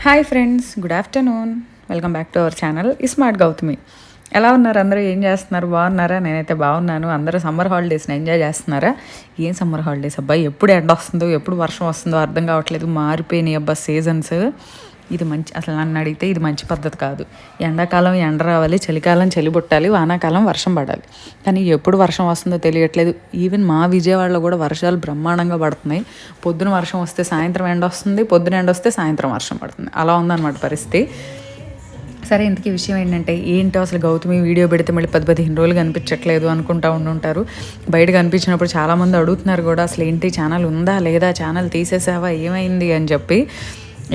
Hi friends, good afternoon. Welcome back to our channel smart Gautami. ఎలా ఉన్నారు అందరూ? ఏం చేస్తున్నారు? బాగున్నారా? నేనైతే బాగున్నాను. అందరూ సమ్మర్ హాలిడేస్ని ఎంజాయ్ చేస్తున్నారా? ఏం సమ్మర్ హాలిడేస్ అబ్బాయి, ఎప్పుడు ఎండ వస్తుందో ఎప్పుడు వర్షం వస్తుందో అర్థం కావట్లేదు. మారిపోయినాయి అబ్బా సీజన్స్. ఇది మంచి, అసలు నన్ను అడిగితే ఇది మంచి పద్ధతి కాదు. ఎండాకాలం ఎండ రావాలి, చలికాలం చలి పుట్టాలి, వానాకాలం వర్షం పడాలి. కానీ ఎప్పుడు వర్షం వస్తుందో తెలియట్లేదు. ఈవెన్ మా విజయవాడలో కూడా వర్షాలు బ్రహ్మాండంగా పడుతున్నాయి. పొద్దున వర్షం వస్తే సాయంత్రం ఎండ వస్తుంది, పొద్దున ఎండ వస్తే సాయంత్రం వర్షం పడుతుంది. అలా ఉందన్నమాట పరిస్థితి. సరే, ఇంతకీ విషయం ఏంటంటే, ఏంటో అసలు గౌతమి వీడియో పెడితే మళ్ళీ 10-15 రోజులు కనిపించట్లేదు అనుకుంటా ఉండుంటారు. బయట కనిపించినప్పుడు చాలామంది అడుగుతున్నారు కూడా, అసలు ఏంటి ఛానల్ ఉందా లేదా, ఛానల్ తీసేసావా, ఏమైంది అని చెప్పి.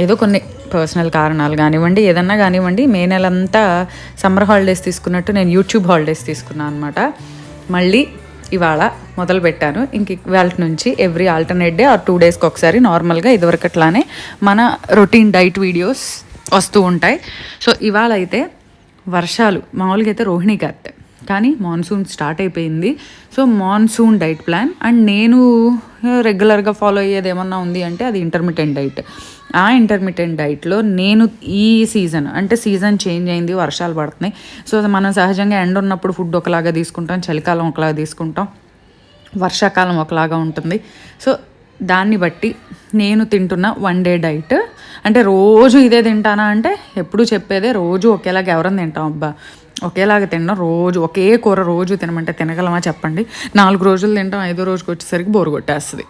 ఏదో కొన్ని పర్సనల్ కారణాలు కానివ్వండి, ఏదన్నా కానివ్వండి, మే నెలంతా సమ్మర్ హాలిడేస్ తీసుకున్నట్టు నేను యూట్యూబ్ హాలిడేస్ తీసుకున్నాను అనమాట. మళ్ళీ ఇవాళ మొదలు పెట్టాను. ఇంక ఇవాళ నుంచి ఎవ్రీ ఆల్టర్నేట్ డే ఆర్ 2 డేస్కి ఒకసారి నార్మల్గా ఇదివరకట్లానే మన రొటీన్ డైట్ వీడియోస్ వస్తూ ఉంటాయి. సో ఇవాళ అయితే వర్షాలు మామూలుగా అయితే రోహిణి కార్తె, కానీ మాన్సూన్ స్టార్ట్ అయిపోయింది. So monsoon diet plan, and నేను రెగ్యులర్గా ఫాలో అయ్యేది ఏమన్నా ఉంది అంటే అది ఇంటర్మిటెంట్ డైట్. ఆ ఇంటర్మిటెంట్ డైట్లో నేను ఈ సీజన్ అంటే సీజన్ చేంజ్ అయింది, వర్షాలు పడుతున్నాయి. సో మనం సహజంగా ఎండ ఉన్నప్పుడు ఫుడ్ ఒకలాగా తీసుకుంటాం, చలికాలం ఒకలాగా తీసుకుంటాం, వర్షాకాలం ఒకలాగా ఉంటుంది. సో దాన్ని బట్టి నేను తింటున్న 1 డే డైట్. అంటే రోజు ఇదే తింటానా అంటే ఎప్పుడు చెప్పేదే, రోజు ఒకేలాగా ఎవరైనా తింటాం అబ్బా, ఒకేలాగా తినడం, రోజు ఒకే కూర రోజు తినమంటే తినగలమా చెప్పండి? 4 రోజులు తింటాం, 5వ రోజుకి వచ్చేసరికి బోరు కొట్టేస్తుంది.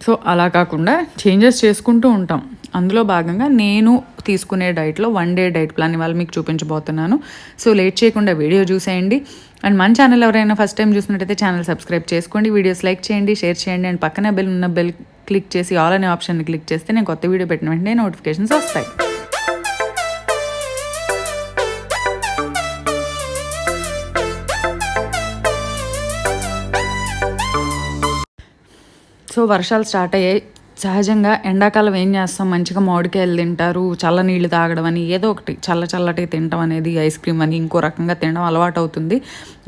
సో అలా కాకుండా చేంజెస్ చేసుకుంటూ ఉంటాం. అందులో భాగంగా నేను తీసుకునే డైట్లో 1 డే డైట్ ప్లాన్ ఇవాళ మీకు చూపించబోతున్నాను. సో లేట్ చేయకుండా వీడియో చూసేయండి. అండ్ మన ఛానల్ ఎవరైనా ఫస్ట్ టైం చూసినట్టయితే ఛానల్ సబ్స్క్రైబ్ చేసుకోండి, వీడియోస్ లైక్ చేయండి, షేర్ చేయండి, అండ్ పక్కనే బెల్ క్లిక్ చేసి ఆల్ అనే ఆప్షన్ని క్లిక్ చేస్తే నేను కొత్త వీడియో పెట్టిన వెంటనే నోటిఫికేషన్స్ వస్తాయి. సో వర్షాలు స్టార్ట్ అయ్యాయి. సహజంగా ఎండాకాలం ఏం చేస్తాం, మంచిగా మామిడికాయలు తింటారు, చల్ల నీళ్ళు తాగడం అని, ఏదో ఒకటి చల్లటి తినడం అనేది, ఐస్ క్రీమ్ అని ఇంకో రకంగా తినడం అలవాటు అవుతుంది.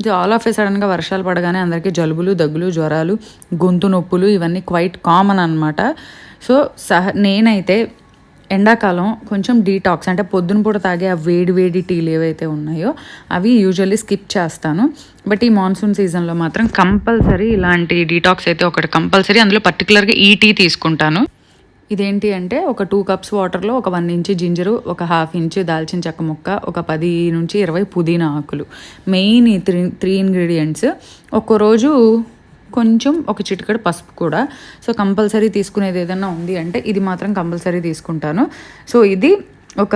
సో ఆల్ ఆఫ్ ఏ సడన్గా వర్షాలు పడగానే అందరికీ జలుబులు, దగ్గులు, జ్వరాలు, గొంతు నొప్పులు ఇవన్నీ క్వైట్ కామన్ అనమాట. సో నేనైతే ఎండాకాలం కొంచెం డీటాక్స్ అంటే పొద్దున పూట తాగే ఆ వేడి టీలు ఏవైతే ఉన్నాయో అవి యూజువల్లీ స్కిప్ చేస్తాను. బట్ ఈ మాన్సూన్ సీజన్లో మాత్రం కంపల్సరీ ఇలాంటి డీటాక్స్ అయితే ఒకటి కంపల్సరీ, అందులో పర్టికులర్గా ఈ టీ తీసుకుంటాను. ఇదేంటి అంటే ఒక 2 కప్స్ వాటర్లో ఒక 1 ఇంచ్ జింజరు, ఒక 1/2 ఇంచ్ దాల్చిన చెక్క ముక్క, ఒక 10 నుంచి 20 పుదీనా ఆకులు, మెయిన్ ఈ 3 ఇంగ్రీడియంట్స్. ఒక్కో రోజు కొంచెం ఒక చిటికెడు పసుపు కూడా. సో కంపల్సరీ తీసుకునేది ఏదైనా ఉంది అంటే ఇది మాత్రం కంపల్సరీ తీసుకుంటాను. సో ఇది ఒక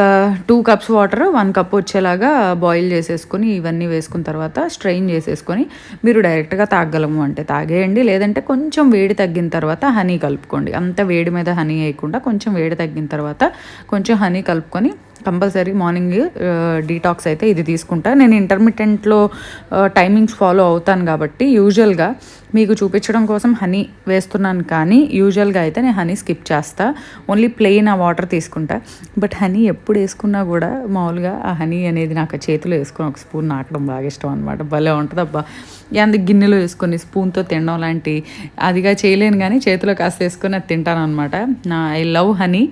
2 కప్స్ వాటర్ 1 కప్ వచ్చేలాగా బాయిల్ చేసేసుకొని ఇవన్నీ వేసుకున్న తర్వాత స్ట్రెయిన్ చేసేసుకొని మీరు డైరెక్ట్గా తాగలము అంటే తాగేయండి, లేదంటే కొంచెం వేడి తగ్గిన తర్వాత హనీ కలుపుకోండి. అంత వేడి మీద హనీ వేయకుండా కొంచెం వేడి తగ్గిన తర్వాత కొంచెం హనీ కలుపుకొని కంపల్సరీ మార్నింగ్ డీటాక్స్ అయితే ఇది తీసుకుంటా. నేను ఇంటర్మిటెంట్లో టైమింగ్స్ ఫాలో అవుతాను కాబట్టి యూజువల్గా మీకు చూపించడం కోసం హనీ వేస్తున్నాను, కానీ యూజువల్గా అయితే నేను హనీ స్కిప్ చేస్తా, ఓన్లీ ప్లెయిన్ ఆ వాటర్ తీసుకుంటా. బట్ హనీ ఎప్పుడు వేసుకున్నా కూడా మామూలుగా ఆ హనీ అనేది నాకు చేతిలో వేసుకొని ఒక స్పూన్ నాకడం బాగా ఇష్టం అనమాట. భలే ఉంటుంది అబ్బా. అందుకు గిన్నెలో వేసుకొని స్పూన్తో తినడం లాంటి అదిగా చేయలేను, కానీ చేతిలో కాస్త వేసుకొని అది తింటాను అనమాట. I love honey.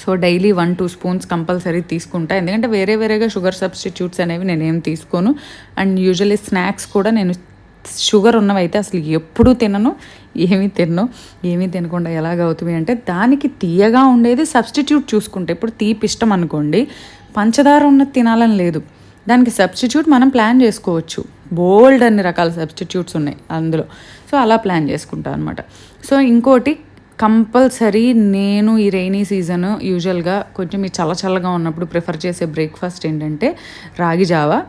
So daily 1-2 spoons compulsory తీసుకుంటా, ఎందుకంటే వేరేగా షుగర్ సబ్స్టిట్యూట్స్ అనేవి నేనేం తీసుకోను. అండ్ యూజువల్లీ స్నాక్స్ కూడా నేను షుగర్ ఉన్నవైతే అసలు ఎప్పుడూ తినను, ఏమీ తినకుండా ఎలాగవుతుంది అంటే దానికి తీయగా ఉండేది సబ్స్టిట్యూట్ చూసుకుంటే. ఇప్పుడు తీపి ఇష్టం అనుకోండి, పంచదార ఉన్నది తినాలని లేదు, దానికి సబ్స్టిట్యూట్ మనం ప్లాన్ చేసుకోవచ్చు. బోల్డ్ అన్ని రకాల సబ్స్టిట్యూట్స్ ఉన్నాయి అందులో. సో అలా ప్లాన్ చేసుకుంటాను అనమాట. సో ఇంకోటి కంపల్సరీ నేను ఈ రైనీ సీజన్ యూజువల్గా కొంచెం ఈ చల్లగా ఉన్నప్పుడు ప్రిఫర్ చేసే బ్రేక్ఫాస్ట్ ఏంటంటే రాగి జావా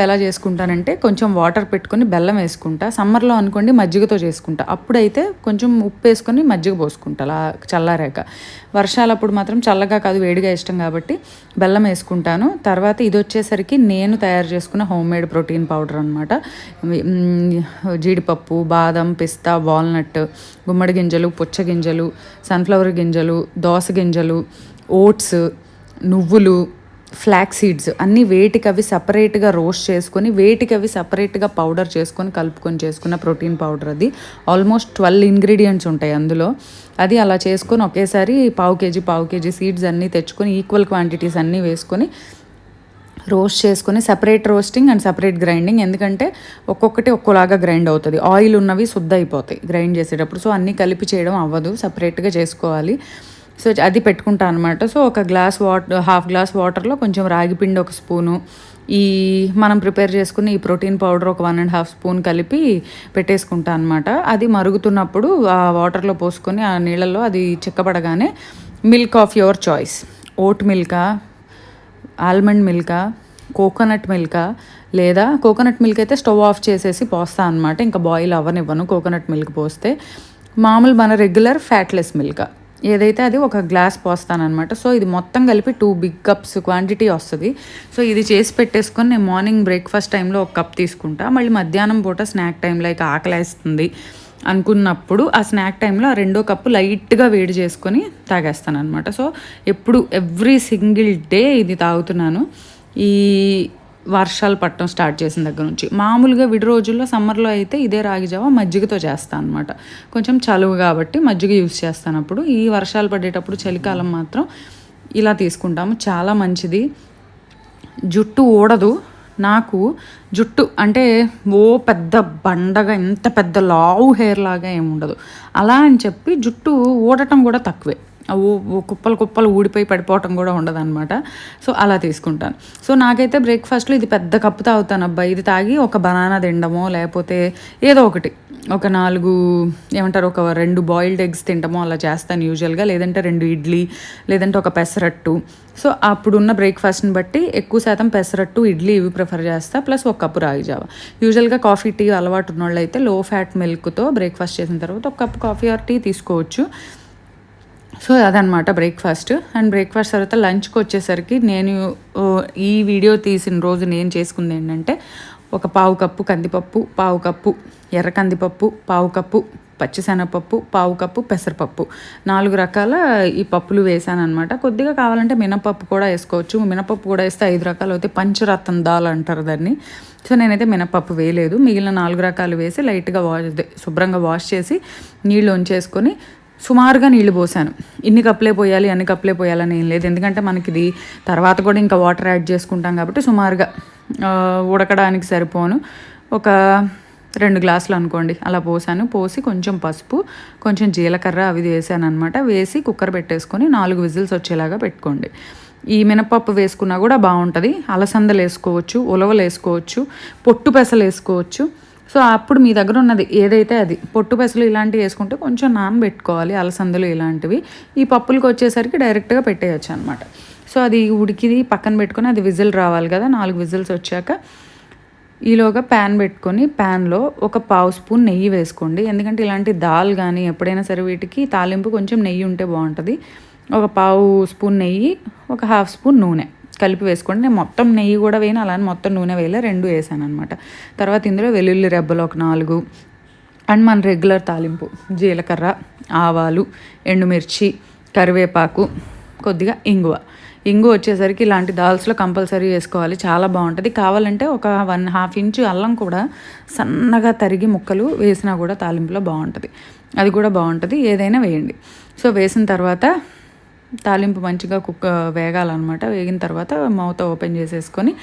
ఎలా చేసుకుంటానంటే కొంచెం వాటర్ పెట్టుకొని బెల్లం వేసుకుంటా. సమ్మర్లో అనుకోండి మజ్జిగతో చేసుకుంటా, అప్పుడైతే కొంచెం ఉప్పు వేసుకొని మజ్జిగ పోసుకుంటా అలా చల్లారాక. వర్షాలప్పుడు మాత్రం చల్లగా కాదు వేడిగా ఇష్టం కాబట్టి బెల్లం వేసుకుంటాను. తర్వాత ఇది వచ్చేసరికి నేను తయారు చేసుకున్న హోమ్మేడ్ ప్రోటీన్ పౌడర్ అనమాట. జీడిపప్పు, బాదం, పిస్తా, వాల్నట్, గుమ్మడి గింజలు, పుచ్చ గింజలు, సన్ఫ్లవర్ గింజలు, దోస గింజలు, ఓట్స్, నువ్వులు, ఫ్లాక్ సీడ్స్ అన్నీ వేటికి అవి సపరేట్గా రోస్ట్ చేసుకొని వేటికి అవి సపరేట్గా పౌడర్ చేసుకొని కలుపుకొని చేసుకున్న ప్రోటీన్ పౌడర్. అది ఆల్మోస్ట్ 12 ఇంగ్రీడియంట్స్ ఉంటాయి అందులో. అది అలా చేసుకొని ఒకేసారి పావు కేజీ సీడ్స్ అన్నీ తెచ్చుకొని ఈక్వల్ క్వాంటిటీస్ అన్నీ వేసుకొని రోస్ట్ చేసుకొని separate roasting and separate grinding. ఎందుకంటే ఒక్కొక్కటి ఒక్కోలాగా గ్రైండ్ అవుతుంది, ఆయిల్ ఉన్నవి శుద్ధ అయిపోతాయి గ్రైండ్ చేసేటప్పుడు. సో అన్నీ కలిపి చేయడం అవ్వదు, సపరేట్గా చేసుకోవాలి. సో అది పెట్టుకుంటాను అనమాట. సో ఒక హాఫ్ గ్లాస్ వాటర్లో కొంచెం రాగిపిండి ఒక స్పూను, ఈ మనం ప్రిపేర్ చేసుకుని ఈ ప్రోటీన్ పౌడర్ ఒక 1.5 స్పూన్ కలిపి పెట్టేసుకుంటాను అనమాట. అది మరుగుతున్నప్పుడు ఆ వాటర్లో పోసుకొని ఆ నీళ్ళల్లో అది చిక్కబడగానే milk of your choice, oat మిల్కా, ఆల్మండ్ మిల్కా, కోకోనట్ మిల్కా, లేదా కోకోనట్ మిల్క్ అయితే స్టవ్ ఆఫ్ చేసేసి పోస్తా అనమాట, ఇంకా బాయిల్ అవ్వనివ్వను కోకోనట్ మిల్క్ పోస్తే. మామూలు మన రెగ్యులర్ ఫ్యాట్లెస్ మిల్క్ ఏదైతే అది ఒక గ్లాస్ పోస్తానమాట. సో ఇది మొత్తం కలిపి 2 బిగ్ కప్స్ క్వాంటిటీ వస్తుంది. సో ఇది చేసి పెట్టేసుకొని నేను మార్నింగ్ బ్రేక్ఫాస్ట్ టైంలో ఒక కప్ తీసుకుంటా. మళ్ళీ మధ్యాహ్నం పూట స్నాక్ టైంలో ఇక ఆకలేస్తుంది అనుకున్నప్పుడు ఆ స్నాక్ టైంలో ఆ 2 కప్పు లైట్గా వేడి చేసుకొని తాగేస్తాను అనమాట. సో ఎప్పుడు ఎవ్రీ సింగిల్ డే ఇది తాగుతున్నాను ఈ వర్షాలు పట్టడం స్టార్ట్ చేసిన దగ్గర నుంచి. మామూలుగా విడి రోజుల్లో సమ్మర్లో అయితే ఇదే రాగి జావ మజ్జిగతో చేస్తాను అనమాట, కొంచెం చలువు కాబట్టి మజ్జిగ యూస్ చేస్తాను. అప్పుడు ఈ వర్షాలు పడేటప్పుడు చలికాలం మాత్రం ఇలా తీసుకుంటాము, చాలా మంచిది. జుట్టు ఊడదు నాకు, జుట్టు అంటే ఓ పెద్ద బండగా ఇంత పెద్ద లావు హెయిర్ లాగా ఏమి ఉండదు. అలా అని చెప్పి జుట్టు ఊడటం కూడా తక్కువే, కుప్పలు ఊడిపోయి పడిపోవటం కూడా ఉండదు అనమాట. సో అలా తీసుకుంటాను. సో నాకైతే బ్రేక్ఫాస్ట్లో ఇది పెద్ద కప్పు తాగుతాను అబ్బా. ఇది తాగి ఒక బనానా తినడమో లేకపోతే ఏదో ఒకటి ఒక 4 ఏమంటారు ఒక 2 బాయిల్డ్ ఎగ్స్ తింటామో అలా చేస్తాను యూజువల్గా, లేదంటే 2 ఇడ్లీ, లేదంటే ఒక పెసరట్టు. సో అప్పుడున్న బ్రేక్ఫాస్ట్ని బట్టి ఎక్కువ శాతం పెసరట్టు, ఇడ్లీ ఇవి ప్రిఫర్ చేస్తా, ప్లస్ 1 కప్పు రాగి జావ. యూజువల్గా కాఫీ టీ అలవాటు ఉన్న వాళ్ళు అయితే లో ఫ్యాట్ మిల్క్తో బ్రేక్ఫాస్ట్ చేసిన తర్వాత 1 కప్పు కాఫీ ఆర్ టీ తీసుకోవచ్చు. సో అదనమాట బ్రేక్ఫాస్ట్. అండ్ బ్రేక్ఫాస్ట్ తర్వాత లంచ్కి వచ్చేసరికి నేను ఈ వీడియో తీసిన రోజు నేను చేసుకుంది ఏంటంటే ఒక పావు కప్పు కందిపప్పు, పావు కప్పు ఎర్ర కందిపప్పు, పావు కప్పు పచ్చిశనగపప్పు, పావు కప్పు పెసరపప్పు, 4 రకాల ఈ పప్పులు వేసాను అనమాట. కొద్దిగా కావాలంటే మినపప్పు కూడా వేసుకోవచ్చు. మినపప్పు కూడా వేస్తే 5 రకాలు అవుతాయి, పంచరత్న దాల్ అంటారు దాన్ని. సో నేనైతే మినపప్పు వేయలేదు, మిగిలిన 4 రకాలు వేసి లైట్గా శుభ్రంగా వాష్ చేసి నీళ్ళు వంచేసుకొని సుమారుగా నీళ్లు పోసాను. ఇన్ని కప్పులే పోయాలి అన్ని కప్పులే పోయాలని ఏం లేదు, ఎందుకంటే మనకి ఇది తర్వాత కూడా ఇంకా వాటర్ యాడ్ చేసుకుంటాం కాబట్టి సుమారుగా ఉడకడానికి సరిపోను ఒక 2 గ్లాసులు అనుకోండి అలా పోసాను. పోసి కొంచెం పసుపు, కొంచెం జీలకర్ర అవి వేసాను అనమాట. వేసి కుక్కర్ పెట్టేసుకొని 4 విజిల్స్ వచ్చేలాగా పెట్టుకోండి. ఈ మినపప్పు వేసుకున్నా కూడా బాగుంటుంది. అలసందలు వేసుకోవచ్చు, ఉలవలు వేసుకోవచ్చు, పొట్టు పెసలు వేసుకోవచ్చు. సో అప్పుడు మీ దగ్గర ఉన్నది ఏదైతే అది, పొట్టు పెసలు ఇలాంటివి వేసుకుంటే కొంచెం నానబెట్టుకోవాలి, అలసందలు ఇలాంటివి. ఈ పప్పులకు వచ్చేసరికి డైరెక్ట్గా పెట్టేయచ్చు అనమాట. సో అది ఉడికి పక్కన పెట్టుకొని అది విజిల్ రావాలి కదా, 4 విజిల్స్ వచ్చాక ఈలోగా ప్యాన్ పెట్టుకొని ప్యాన్లో ఒక పావు స్పూన్ నెయ్యి వేసుకోండి. ఎందుకంటే ఇలాంటి దాల్ కానీ ఎప్పుడైనా సరే వీటికి తాలింపు కొంచెం నెయ్యి ఉంటే బాగుంటుంది. ఒక పావు స్పూన్ నెయ్యి, ఒక హాఫ్ స్పూన్ నూనె కలిపి వేసుకోండి. నేను మొత్తం నెయ్యి కూడా వేయను, అలానే మొత్తం నూనె వేయలే, 2 వేసాను అనమాట. తర్వాత ఇందులో వెల్లుల్లి రెబ్బలు ఒక 4 అండ్ మన రెగ్యులర్ తాలింపు జీలకర్ర, ఆవాలు, ఎండుమిర్చి, కరివేపాకు, కొద్దిగా ఇంగువ వచ్చేసరికి ఇలాంటి దాల్స్లో కంపల్సరీ వేసుకోవాలి, చాలా బాగుంటుంది. కావాలంటే ఒక 1/2 ఇంచు అల్లం కూడా సన్నగా తరిగి ముక్కలు వేసినా కూడా తాలింపులో బాగుంటుంది, అది కూడా బాగుంటుంది, ఏదైనా వేయండి. సో వేసిన తర్వాత తాలింపు మంచిగా వేగాలన్నమాట. వేగిన తర్వాత మూత ఓపెన్ చేసేసుకొని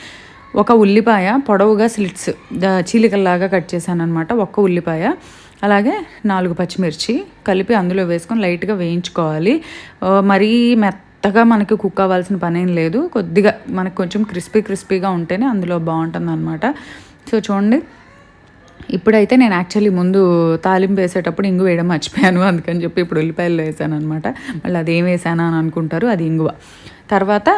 ఒక ఉల్లిపాయ పొడవుగా స్లిట్స్ చీలికల్లాగా కట్ చేశాను అనమాట, 1 ఉల్లిపాయ, అలాగే 4 పచ్చిమిర్చి కలిపి అందులో వేసుకొని లైట్గా వేయించుకోవాలి. మరీ మెత్తగా మనకి కుక్ అవ్వాల్సిన పనేం లేదు, కొద్దిగా మనకు కొంచెం క్రిస్పీగా ఉంటేనే అందులో బాగుంటుంది అనమాట. సో చూడండి, ఇప్పుడైతే నేను యాక్చువల్లీ ముందు తాలింపు వేసేటప్పుడు ఇంగు వేయడం మర్చిపోయాను, అందుకని చెప్పి ఇప్పుడు ఉల్లిపాయలు వేసాను అనమాట. మళ్ళీ అదేం వేసానా అని అనుకుంటారు, అది ఇంగువ. తర్వాత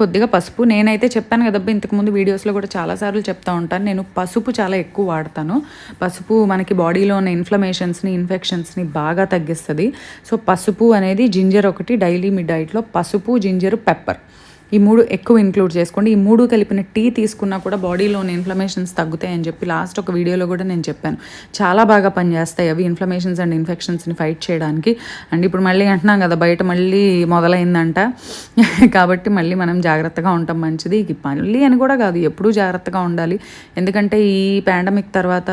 కొద్దిగా పసుపు. నేనైతే చెప్పాను కదబ్బా ఇంతకుముందు వీడియోస్లో కూడా చాలాసార్లు చెప్తా ఉంటాను, నేను పసుపు చాలా ఎక్కువ వాడతాను. పసుపు మనకి బాడీలో ఉన్న ఇన్ఫెక్షన్స్ని బాగా తగ్గిస్తుంది. సో పసుపు అనేది జింజర్ ఒకటి డైలీ మీ డైట్లో పసుపు, జింజర్, పెప్పర్ ఈ 3 ఎక్కువ ఇంక్లూడ్ చేసుకోండి. ఈ 3 కలిపిన టీ తీసుకున్నా కూడా బాడీలోని ఇన్ఫ్లమేషన్స్ తగ్గుతాయి అని చెప్పి లాస్ట్ ఒక వీడియోలో కూడా నేను చెప్పాను. చాలా బాగా పనిచేస్తాయి అవి ఇన్ఫ్లమేషన్స్ అండ్ ఇన్ఫెక్షన్స్ని ఫైట్ చేయడానికి. అండ్ ఇప్పుడు మళ్ళీ అంటున్నాం కదా బయట మళ్ళీ మొదలైందంట కాబట్టి మళ్ళీ మనం జాగ్రత్తగా ఉండటం మంచిది. మళ్ళీ అని కూడా కాదు, ఎప్పుడూ జాగ్రత్తగా ఉండాలి. ఎందుకంటే ఈ పాండమిక్ తర్వాత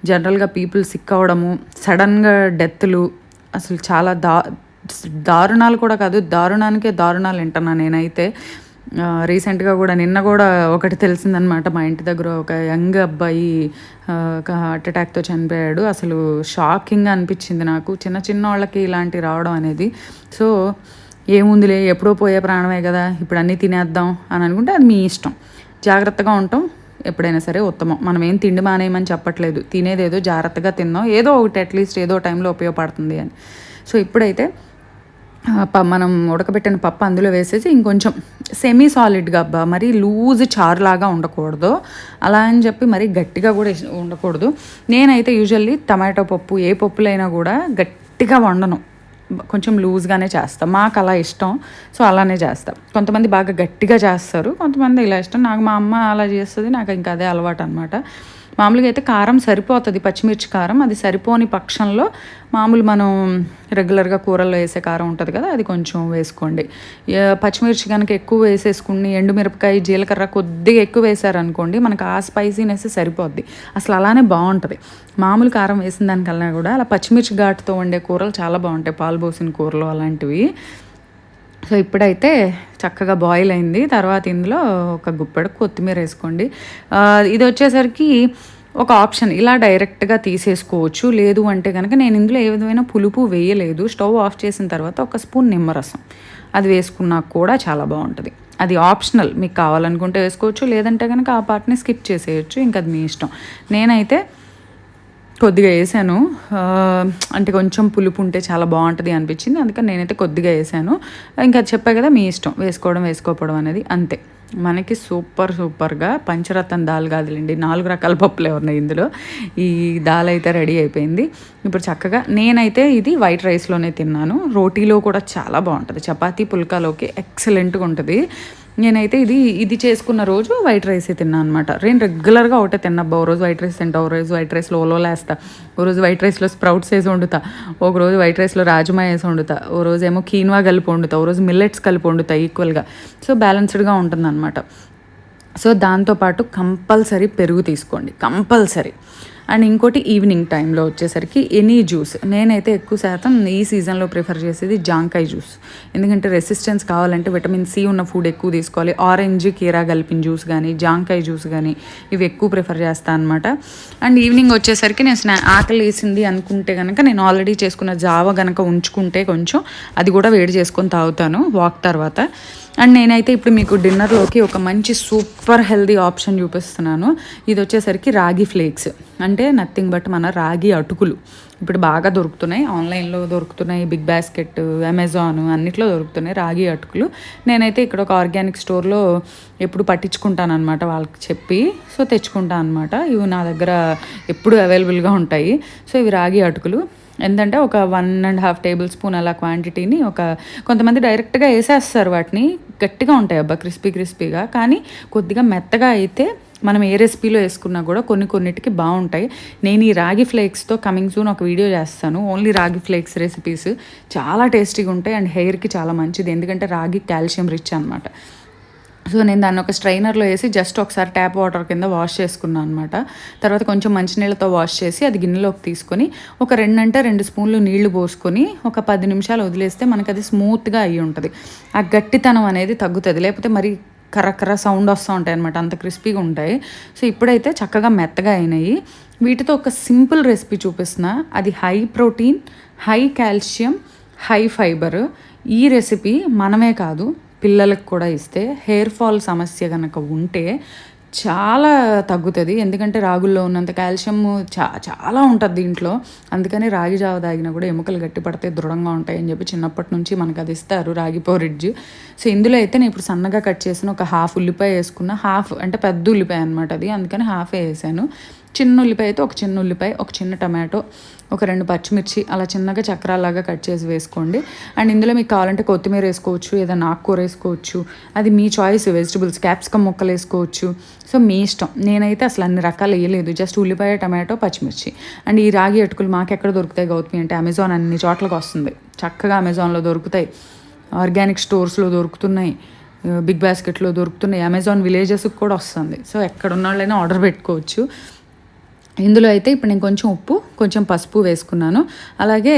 జనరల్గా పీపుల్ సిక్ అవ్వడము, సడన్గా డెత్లు, అసలు చాలా దారుణాలు కూడా కాదు, దారుణానికే దారుణాలు వింటున్నా నేనైతే. రీసెంట్గా కూడా నిన్న కూడా ఒకటి తెలిసిందనమాట. మా ఇంటి దగ్గర ఒక యంగ్ అబ్బాయి ఒక హార్ట్ అటాక్తో చనిపోయాడు. అసలు షాకింగ్గా అనిపించింది నాకు, చిన్న చిన్న వాళ్ళకి ఇలాంటి రావడం అనేది. సో ఏముందిలే, ఎప్పుడో పోయే ప్రాణమే కదా, ఇప్పుడు అన్నీ తినేద్దాం అని అనుకుంటే అది మీ ఇష్టం. జాగ్రత్తగా ఉంటాం ఎప్పుడైనా సరే ఉత్తమం. మనం ఏం తిండి మానేయమని చెప్పట్లేదు, తినేదేదో జాగ్రత్తగా తిందాం, ఏదో ఒకటి అట్లీస్ట్ ఏదో టైంలో ఉపయోగపడుతుంది అని. సో ఇప్పుడైతే మనం ఉడకబెట్టిన పప్పు అందులో వేసేసి ఇంకొంచెం సెమీ సాలిడ్గా, మరీ లూజ్ చారులాగా ఉండకూడదు, అలా అని చెప్పి మరీ గట్టిగా కూడా ఉండకూడదు. నేనైతే యూజువల్లీ టమాటో పప్పు ఏ పప్పులైనా కూడా గట్టిగా వండను, కొంచెం లూజ్గానే చేస్తాం. మాకు అలా ఇష్టం, సో అలానే చేస్తాం. కొంతమంది బాగా గట్టిగా చేస్తారు, కొంతమంది ఇలా ఇష్టం. నాకు మా అమ్మ అలా చేస్తుంది, నాకు ఇంకా అదే అలవాటు అనమాట. మామూలుగా అయితే కారం సరిపోతుంది, పచ్చిమిర్చి కారం. అది సరిపోని పక్షంలో మామూలు మనం రెగ్యులర్గా కూరల్లో వేసే కారం ఉంటుంది కదా, అది కొంచెం వేసుకోండి. పచ్చిమిర్చి కనుక ఎక్కువ వేసేసుకుని ఎండుమిరపకాయ జీలకర్ర కొద్దిగా ఎక్కువ వేసారనుకోండి, మనకు ఆ స్పైసీనెస్ సరిపోద్ది, అసలు అలానే బాగుంటుంది. మామూలు కారం వేసిన దానికన్నా కూడా అలా పచ్చిమిర్చి ఘాటుతో వండే కూరలు చాలా బాగుంటాయి, పాలు పోసిన కూరలు అలాంటివి. సో ఇప్పుడైతే చక్కగా బాయిల్ అయింది. తర్వాత ఇందులో ఒక గుప్పెడు కొత్తిమీర వేసుకోండి. ఇది వచ్చేసరికి ఒక ఆప్షన్, ఇలా డైరెక్ట్గా తీసేసుకోవచ్చు. లేదు అంటే కనుక నేను ఇందులో ఏ విధమైన పులుపు వేయలేదు. స్టవ్ ఆఫ్ చేసిన తర్వాత ఒక స్పూన్ నిమ్మరసం అది వేసుకున్నా కూడా చాలా బాగుంటుంది. అది ఆప్షనల్, మీకు కావాలనుకుంటే వేసుకోవచ్చు, లేదంటే కనుక ఆ పార్ట్ని స్కిప్ చేసేయచ్చు, ఇంకా అది మీ ఇష్టం. నేనైతే కొద్దిగా వేసాను, అంటే కొంచెం పులుపు ఉంటే చాలా బాగుంటుంది అనిపించింది, అందుకని నేనైతే కొద్దిగా వేసాను. ఇంకా చెప్పా కదా, మీ ఇష్టం వేసుకోవడం వేసుకోకపోవడం అనేది, అంతే. మనకి సూపర్గా పంచరత్న దాల్ కాదులేండి, 4 రకాల పప్పులే ఉన్నాయి ఇందులో. ఈ దాల్ అయితే రెడీ అయిపోయింది. ఇప్పుడు చక్కగా నేనైతే ఇది వైట్ రైస్లోనే తిన్నాను, రోటీలో కూడా చాలా బాగుంటుంది, చపాతీ పుల్కాలోకి ఎక్సలెంట్గా ఉంటుంది. నేనైతే ఇది చేసుకున్న రోజు వైట్ రైసే తిన్నాను అనమాట. నేను రెగ్యులర్గా ఒకటే తిన్నబ్బా, ఓ రోజు వైట్ రైస్ తింటా, ఓ రోజు వైట్ రైస్లో ఓలోలా వేస్తా, ఓ రోజు వైట్ రైస్లో స్ప్రౌట్స్ వేసి వండుతా, ఒక రోజు వైట్ రైస్లో రాజ్మా వేసి వండుతా, ఓ రోజు ఏమో కీన్వా కలిపి వండుతా, ఓ రోజు మిల్లెట్స్ కలిపి వండుతా ఈక్వల్గా. సో బ్యాలెన్స్డ్గా ఉంటుంది అనమాట. సో దాంతోపాటు కంపల్సరీ పెరుగు తీసుకోండి, కంపల్సరీ. అండ్ ఇంకోటి ఈవినింగ్ టైంలో వచ్చేసరికి ఎనీ జ్యూస్, నేనైతే ఎక్కువ శాతం ఈ సీజన్లో ప్రిఫర్ చేసేది జాంకాయ జ్యూస్. ఎందుకంటే రెసిస్టెన్స్ కావాలంటే విటమిన్ సి ఉన్న ఫుడ్ ఎక్కువ తీసుకోవాలి. ఆరెంజ్ కీరా కలిపిన జ్యూస్ కానీ జాంకాయ జ్యూస్ కానీ ఇవి ఎక్కువ ప్రిఫర్ చేస్తాను అనమాట. అండ్ ఈవినింగ్ వచ్చేసరికి నేను ఆకలి వేసింది అనుకుంటే కనుక నేను ఆల్రెడీ చేసుకున్న జావ కనుక ఉంచుకుంటే కొంచెం అది కూడా వేడి చేసుకొని తాగుతాను వాక్ తర్వాత. అండ్ నేనైతే ఇప్పుడు మీకు డిన్నర్లోకి ఒక మంచి సూపర్ హెల్దీ ఆప్షన్ చూపిస్తున్నాను. ఇది వచ్చేసరికి రాగి ఫ్లేక్స్, అంటే నథింగ్ బట్ మన రాగి అటుకులు. ఇప్పుడు బాగా దొరుకుతున్నాయి, ఆన్లైన్లో దొరుకుతున్నాయి, బిగ్ బాస్కెట్, అమెజాన్ అన్నిట్లో దొరుకుతున్నాయి రాగి అటుకులు. నేనైతే ఇక్కడ ఒక ఆర్గానిక్ స్టోర్లో ఎప్పుడు పట్టించుకుంటాను అనమాట, వాళ్ళకి చెప్పి. సో తెచ్చుకుంటాను అనమాట, ఇవి నా దగ్గర ఎప్పుడు అవైలబుల్గా ఉంటాయి. సో ఇవి రాగి అటుకులు ఎంతంటే ఒక 1.5 టేబుల్ స్పూన్ అలా క్వాంటిటీని, కొంతమంది డైరెక్ట్గా వేసేస్తారు వాటిని, గట్టిగా ఉంటాయి అబ్బా క్రిస్పీగా, కానీ కొద్దిగా మెత్తగా అయితే మనం ఏ రెసిపీలో వేసుకున్నా కూడా కొన్నిటికి బాగుంటాయి. నేను ఈ రాగి ఫ్లేక్స్తో కమింగ్ సూన్ ఒక వీడియో చేస్తాను, ఓన్లీ రాగి ఫ్లేక్స్ రెసిపీస్, చాలా టేస్టీగా ఉంటాయి అండ్ హెయిర్కి చాలా మంచిది, ఎందుకంటే రాగి కాల్షియం రిచ్ అనమాట. సో నేను దాన్ని ఒక స్ట్రైనర్లో వేసి జస్ట్ ఒకసారి ట్యాప్ వాటర్ కింద వాష్ చేసుకున్నాను అనమాట. తర్వాత కొంచెం మంచినీళ్ళతో వాష్ చేసి అది గిన్నెలోకి తీసుకొని ఒక 2 స్పూన్లు నీళ్లు పోసుకొని ఒక 10 నిమిషాలు వదిలేస్తే మనకు అది స్మూత్గా అయ్యి ఉంటుంది. ఆ గట్టితనం అనేది తగ్గుతుంది, లేకపోతే మరి కర్ర సౌండ్ వస్తూ ఉంటాయి అనమాట, అంత క్రిస్పీగా ఉంటాయి. సో ఇప్పుడైతే చక్కగా మెత్తగా అయినాయి. వీటితో ఒక సింపుల్ రెసిపీ చూపిస్తున్నా, అది high protein, high calcium, high fibre. ఈ రెసిపీ మనమే కాదు పిల్లలకు కూడా ఇస్తే హెయిర్ ఫాల్ సమస్య కనుక ఉంటే చాలా తగ్గుతుంది. ఎందుకంటే రాగుల్లో ఉన్నంత కాల్షియం చాలా ఉంటుంది దీంట్లో. అందుకని రాగి జావ తాగినా కూడా ఎముకలు గట్టి పడితే దృఢంగా ఉంటాయి అని చెప్పి చిన్నప్పటి నుంచి మనకు అది ఇస్తారు, రాగి పోరిడ్జ్. సో ఇందులో అయితే నేను ఇప్పుడు సన్నగా కట్ చేసిన ఒక 1/2 ఉల్లిపాయ వేసుకున్న, హాఫ్ అంటే పెద్ద ఉల్లిపాయ అనమాట అది, అందుకని హాఫే వేసాను. చిన్న ఉల్లిపాయ అయితే ఒక చిన్న ఉల్లిపాయ, ఒక చిన్న టమాటో, ఒక 2 పచ్చిమిర్చి అలా చిన్నగా చక్రాలాగా కట్ చేసి వేసుకోండి. అండ్ ఇందులో మీకు కావాలంటే కొత్తిమీర వేసుకోవచ్చు, ఏదైనా ఆకుకూర వేసుకోవచ్చు, అది మీ చాయిస్. వెజిటబుల్స్ క్యాప్సికమ్ ముక్కలు వేసుకోవచ్చు, సో మీ ఇష్టం. నేనైతే అసలు అన్ని రకాలు వేయలేదు, జస్ట్ ఉల్లిపాయ, టమాటో, పచ్చిమిర్చి. అండ్ ఈ రాగి అటుకులు మాకు ఎక్కడ దొరుకుతాయి గౌతమి అంటే అమెజాన్ అన్ని చోట్లకి వస్తుంది, చక్కగా అమెజాన్లో దొరుకుతాయి, ఆర్గానిక్ స్టోర్స్లో దొరుకుతున్నాయి, బిగ్ బాస్కెట్లో దొరుకుతున్నాయి, అమెజాన్ విలేజెస్కి కూడా వస్తుంది. సో ఎక్కడ ఉన్న వాళ్ళైనా ఆర్డర్ పెట్టుకోవచ్చు. ఇందులో అయితే ఇప్పుడు నేను కొంచెం ఉప్పు, కొంచెం పసుపు వేసుకున్నాను. అలాగే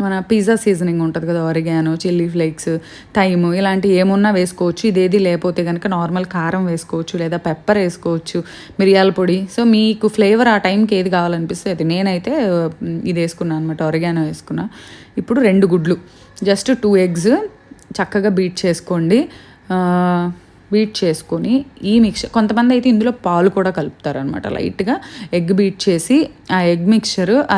మన పిజ్జా సీజనింగ్ ఉంటుంది కదా, ఆరిగానో, చిల్లీ ఫ్లేక్స్, థైమ్, ఇలాంటి ఏమున్నా వేసుకోవచ్చు. ఇదేది లేకపోతే కనుక నార్మల్ కారం వేసుకోవచ్చు, లేదా పెప్పర్ వేసుకోవచ్చు, మిరియాల పొడి. సో మీకు ఫ్లేవర్ ఆ టైంకి ఏది కావాలనిపిస్తే అది. నేనైతే ఇది వేసుకున్నాను అనమాట, ఆరిగానో వేసుకున్నా. ఇప్పుడు 2 గుడ్లు, జస్ట్ 2 ఎగ్స్ చక్కగా బీట్ చేసుకోండి. బీట్ చేసుకొని ఈ మిక్చర్, కొంతమంది అయితే ఇందులో పాలు కూడా కలుపుతారు అనమాట. లైట్గా ఎగ్ బీట్ చేసి ఆ ఎగ్ మిక్చర్ ఆ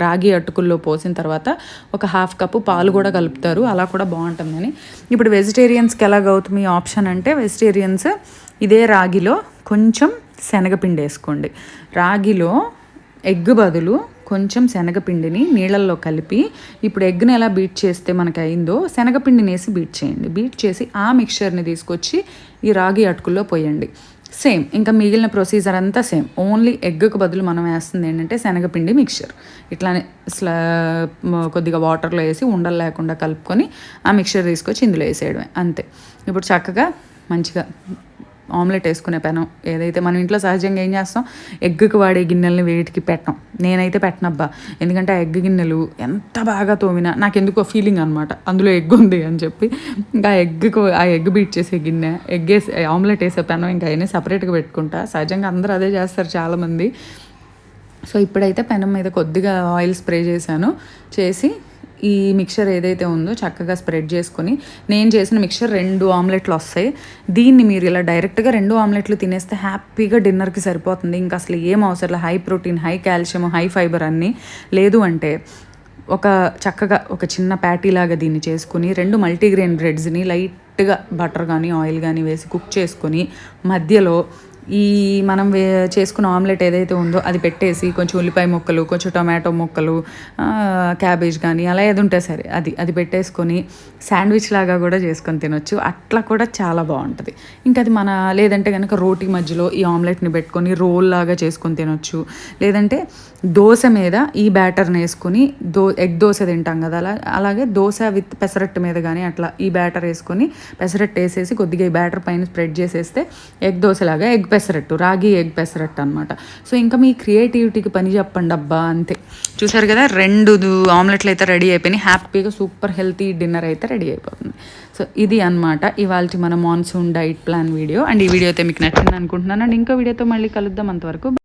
రాగి అటుకుల్లో పోసిన తర్వాత ఒక 1/2 కప్పు పాలు కూడా కలుపుతారు, అలా కూడా బాగుంటుందని. ఇప్పుడు వెజిటేరియన్స్కి ఎలాగవుతుంది ఆప్షన్ అంటే, వెజిటేరియన్స్ ఇదే రాగిలో కొంచెం శనగపిండి వేసుకోండి. రాగిలో ఎగ్ బదులు కొంచెం శనగపిండిని నీళ్ళల్లో కలిపి, ఇప్పుడు ఎగ్ని ఎలా బీట్ చేస్తే మనకు అయిందో శనగపిండిని వేసి బీట్ చేయండి. బీట్ చేసి ఆ మిక్చర్ని తీసుకొచ్చి ఈ రాగి అటుకుల్లో పోయండి. సేమ్ ఇంకా మిగిలిన ప్రొసీజర్ అంతా సేమ్, ఓన్లీ ఎగ్కు బదులు మనం వేస్తుంది ఏంటంటే శనగపిండి మిక్చర్. ఇట్లానే కొద్దిగా వాటర్లో వేసి ఉండలు లేకుండా కలుపుకొని ఆ మిక్చర్ తీసుకొచ్చి ఇందులో వేసేయడమే, అంతే. ఇప్పుడు చక్కగా మంచిగా ఆమ్లెట్ వేసుకునే పెనం ఏదైతే మనం ఇంట్లో సహజంగా ఏం చేస్తాం, ఎగ్గుకి వాడే గిన్నెలని వేటికి పెట్టాం. నేనైతే పెట్టనబ్బా, ఎందుకంటే ఆ ఎగ్ గిన్నెలు ఎంత బాగా తోమినా నాకు ఎందుకో ఫీలింగ్ అనమాట, అందులో ఎగ్ ఉంది అని చెప్పి. ఇంకా ఆ ఎగ్ బీట్ చేసే గిన్నె, ఎగ్ వేసి ఆమ్లెట్ వేసే పెనం ఇంకా అయినా సపరేట్గా పెట్టుకుంటా. సహజంగా అందరూ అదే చేస్తారు చాలామంది. సో ఇప్పుడైతే పెనం మీద కొద్దిగా ఆయిల్ స్ప్రే చేసి ఈ మిక్చర్ ఏదైతే ఉందో చక్కగా స్ప్రెడ్ చేసుకొని, నేను చేసిన మిక్చర్ 2 ఆమ్లెట్లు వస్తాయి. దీన్ని మీరు ఇలా డైరెక్ట్గా 2 ఆమ్లెట్లు తినేస్తే హ్యాపీగా డిన్నర్కి సరిపోతుంది. ఇంకా అసలు ఏం అవసరం, high protein, high calcium, high fibre అన్నీ. లేదు అంటే చక్కగా ఒక చిన్న ప్యాటీ లాగా దీన్ని చేసుకుని 2 మల్టీగ్రెయిన్ బ్రెడ్స్ని లైట్గా బటర్ కానీ ఆయిల్ కానీ వేసి కుక్ చేసుకొని, మధ్యలో ఈ మనం చేసుకున్న ఆమ్లెట్ ఏదైతే ఉందో అది పెట్టేసి కొంచెం ఉల్లిపాయ ముక్కలు, కొంచెం టొమాటో ముక్కలు, క్యాబేజ్ కానీ అలా ఏది ఉంటే సరే అది పెట్టేసుకొని శాండ్విచ్ లాగా కూడా చేసుకొని తినొచ్చు. అట్లా కూడా చాలా బాగుంటుంది. ఇంకా అది లేదంటే కనుక రోటీ మధ్యలో ఈ ఆమ్లెట్ని పెట్టుకొని రోల్ లాగా చేసుకొని తినొచ్చు. లేదంటే దోశ మీద ఈ బ్యాటర్ని వేసుకొని ఎగ్ దోశ తింటాం కదా, అలాగే దోశ విత్ పెసరట్టు మీద కానీ అట్లా ఈ బ్యాటర్ వేసుకొని పెసరట్టు వేసేసి కొద్దిగా ఈ బ్యాటర్ పైన స్ప్రెడ్ చేసేస్తే ఎగ్ దోశలాగా ఎగ్ పెసరట్టు, రాగి ఎగ్ పెసరట్టు అనమాట. సో ఇంకా మీ క్రియేటివిటీకి పని చెప్పండి అబ్బా, అంతే. చూసారు కదా, 2 ఆమ్లెట్లు అయితే రెడీ అయిపోయినాయి. హ్యాపీగా సూపర్ హెల్తీ డిన్నర్ అయితే రెడీ అయిపోతుంది. సో ఇది అనమాట ఇవాళ మన monsoon diet plan video. And ఈ వీడియో అయితే మీకు నచ్చింది అనుకుంటున్నాను. అండ్ ఇంకో వీడియోతో మళ్ళీ కలుద్దాం. అంతవరకు